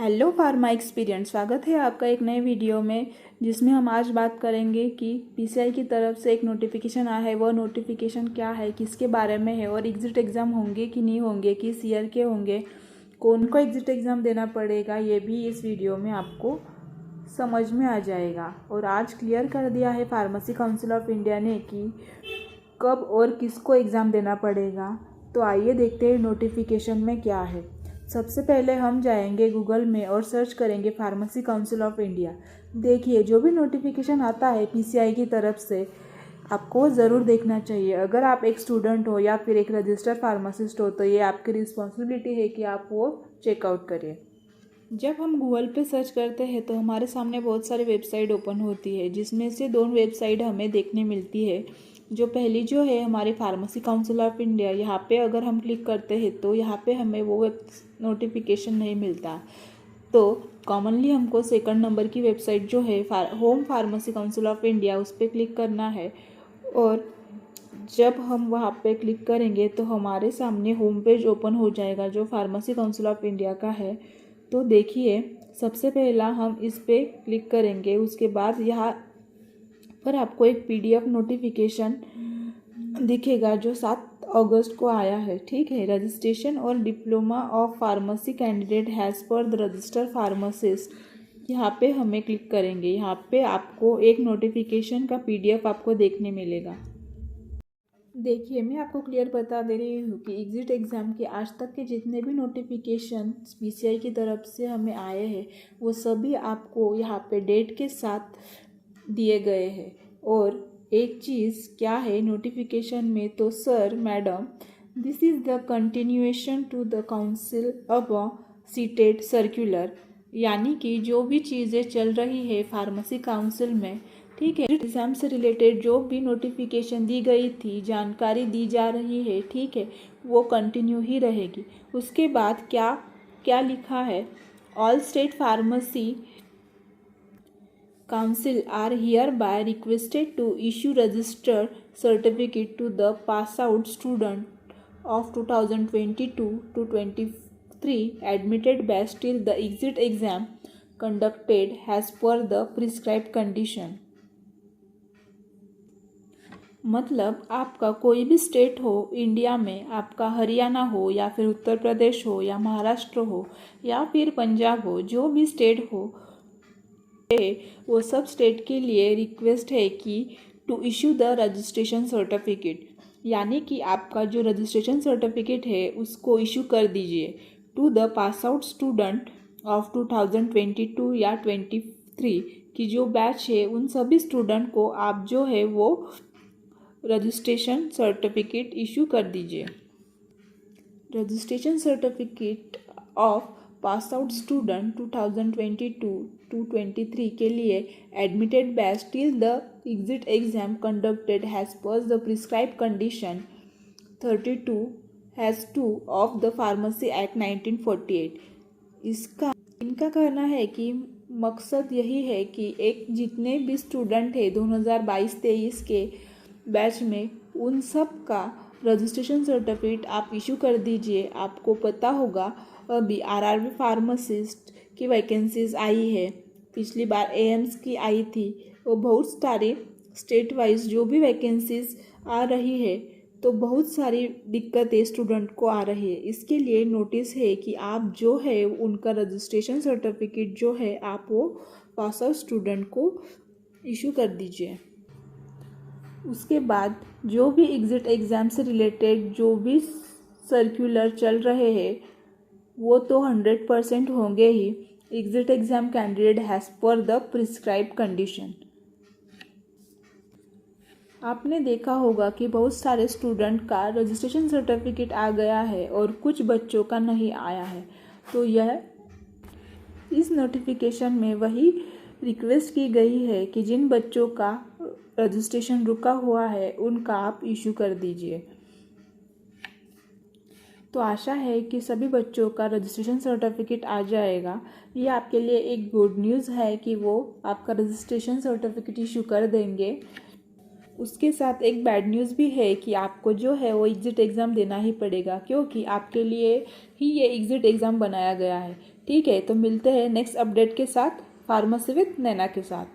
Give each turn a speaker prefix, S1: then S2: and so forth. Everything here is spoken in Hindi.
S1: हेलो फार्मा एक्सपीरियंस, स्वागत है आपका एक नए वीडियो में जिसमें हम आज बात करेंगे कि पीसीआई की तरफ से एक नोटिफिकेशन आया है। वह नोटिफिकेशन क्या है, किसके बारे में है और एग्जिट एग्ज़ाम होंगे कि नहीं होंगे, किस ईयर के होंगे, कौन को एग्जिट एग्ज़ाम देना पड़ेगा, ये भी इस वीडियो में आपको समझ में आ जाएगा। और आज क्लियर कर दिया है फार्मेसी काउंसिल ऑफ इंडिया ने कि कब और किसको एग्ज़ाम देना पड़ेगा। तो आइए देखते हैं नोटिफिकेशन में क्या है। सबसे पहले हम जाएंगे गूगल में और सर्च करेंगे फार्मेसी काउंसिल ऑफ इंडिया। देखिए, जो भी नोटिफिकेशन आता है पीसीआई की तरफ से आपको ज़रूर देखना चाहिए। अगर आप एक स्टूडेंट हो या फिर एक रजिस्टर्ड फार्मासिस्ट हो तो ये आपकी रिस्पॉन्सिबिलिटी है कि आप वो चेकआउट करिए। जब हम गूगल पे सर्च करते हैं तो हमारे सामने बहुत सारी वेबसाइट ओपन होती है, जिसमें से दो वेबसाइट हमें देखने मिलती है। जो पहली जो है हमारी फार्मेसी काउंसिल ऑफ इंडिया, यहाँ पे अगर हम क्लिक करते हैं तो यहाँ पे हमें वो नोटिफिकेशन नहीं मिलता। तो कॉमनली हमको सेकंड नंबर की वेबसाइट जो है home pharmacy council of India, उस पर क्लिक करना है। और जब हम वहाँ पे क्लिक करेंगे तो हमारे सामने होम पेज ओपन हो जाएगा जो फार्मेसी काउंसिल ऑफ इंडिया का है। तो देखिए, सबसे पहला हम इस पे क्लिक करेंगे। उसके बाद यहाँ पर आपको एक पीडीएफ नोटिफिकेशन दिखेगा जो 7 अगस्त को आया है। ठीक है, रजिस्ट्रेशन और diploma of pharmacy candidate has per the register pharmacist, यहाँ पे हमें क्लिक करेंगे। यहाँ पे आपको एक नोटिफिकेशन का पीडीएफ आपको देखने मिलेगा। देखिए, मैं आपको क्लियर बता दे रही हूँ कि एग्जिट एग्ज़ाम के आज तक के जितने भी नोटिफिकेशन पीसीआई की तरफ से हमें आए हैं वो सभी आपको यहाँ पे डेट के साथ दिए गए हैं। और एक चीज़ क्या है नोटिफिकेशन में, तो sir madam, this is the continuation to the council अब सीटेड सर्कुलर, यानी कि जो भी चीज़ें चल रही है फार्मेसी काउंसिल में, ठीक है, एग्ज़ाम से रिलेटेड जो भी नोटिफिकेशन दी गई थी, जानकारी दी जा रही है, ठीक है, वो कंटिन्यू ही रहेगी। उसके बाद क्या क्या लिखा है, all state pharmacy Council are hereby requested to issue registered certificate to the pass out student of 2022 to 23 admitted batch till the exit exam conducted as per the prescribed condition। मतलब आपका कोई भी स्टेट हो इंडिया में, आपका हरियाणा हो या फिर उत्तर प्रदेश हो या महाराष्ट्र हो या फिर पंजाब हो, जो भी स्टेट हो वो सब स्टेट के लिए रिक्वेस्ट है कि to issue the registration certificate, यानी कि आपका जो रजिस्ट्रेशन सर्टिफिकेट है उसको इशू कर दीजिए to the pass out student of 2022 या 23 की जो बैच है उन सभी स्टूडेंट को आप जो है वो रजिस्ट्रेशन सर्टिफिकेट इशू कर दीजिए। Registration certificate of pass out student 2022 to 23 के लिए admitted batch till the exit exam conducted as per the prescribe condition 32(2) of the pharmacy act 1948। इनका कहना है कि मकसद यही है कि एक जितने भी स्टूडेंट है 2022-23 के बैच में, उन सब का रजिस्ट्रेशन सर्टिफिकेट आप इशू कर दीजिए। आपको पता होगा अभी आरआरबी फार्मासिस्ट की वैकेंसीज आई है, पिछली बार एम्स की आई थी, वो बहुत सारे स्टेट वाइज जो भी वैकेंसीज आ रही है तो बहुत सारी दिक्कतें स्टूडेंट को आ रही है। इसके लिए नोटिस है कि आप जो है उनका रजिस्ट्रेशन सर्टिफिकेट जो है आप वो पास आउट स्टूडेंट को इशू कर दीजिए। उसके बाद जो भी एग्जिट एग्ज़ाम से रिलेटेड जो भी सर्कुलर चल रहे हैं वो तो 100% होंगे ही। Exit exam candidate has per the prescribe condition. आपने देखा होगा कि बहुत सारे स्टूडेंट का रजिस्ट्रेशन सर्टिफिकेट आ गया है और कुछ बच्चों का नहीं आया है। तो यह इस नोटिफिकेशन में वही रिक्वेस्ट की गई है कि जिन बच्चों का रजिस्ट्रेशन रुका हुआ है उनका आप इशू कर दीजिए। तो आशा है कि सभी बच्चों का रजिस्ट्रेशन सर्टिफिकेट आ जाएगा। ये आपके लिए एक गुड न्यूज़ है कि वो आपका रजिस्ट्रेशन सर्टिफिकेट इशू कर देंगे। उसके साथ एक बैड न्यूज़ भी है कि आपको जो है वो एग्ज़िट एग्ज़ाम देना ही पड़ेगा, क्योंकि आपके लिए ही ये एग्ज़िट एग्ज़ाम बनाया गया है। ठीक है, तो मिलते हैं नेक्स्ट अपडेट के साथ, फार्मेसी विद नैना के साथ।